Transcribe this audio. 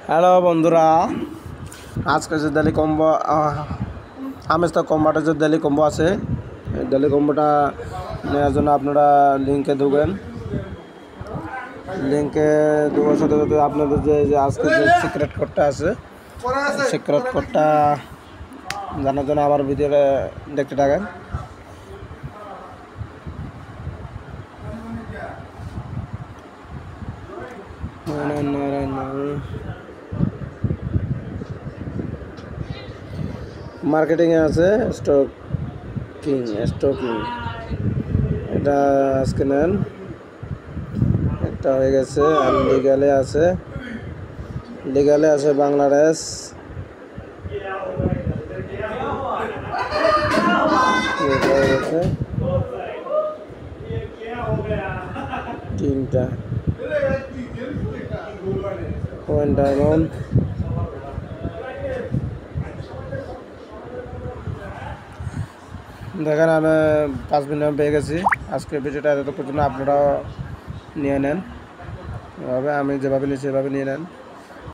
Hello বন্ধুরা, আজকে যে দালি কম্বো আমেস্তা কম্বোটা যে দালি কম্বো আছে, এই দালি কম্বোটা নেওয়ার জন্য আপনারা লিঙ্কে ঢুকবেন। লিঙ্কে ঢোকার সাথে সাথে আপনাদের যে আজকে যে সিক্রেট কোডটা আছে, সিক্রেট কোডটা জানার জন্য আমার ভিডিওটা দেখতে থাকেন। মার্কেটিংয়ে আছে স্টকিং এটা আজকে নেন, একটা হয়ে গেছে। আর লিগালে আছে বাংলাদেশ, তিনটা ওয়ান ডায়মন্ড, দেখেন আমি 5 মিনিট পেয়ে গেছি। আজকে ভিডিওটা এত পর্যন্ত আপনারাও নিয়ে নেন, এভাবে আমি যেভাবে নিয়েছি সেভাবে নিয়ে নেন।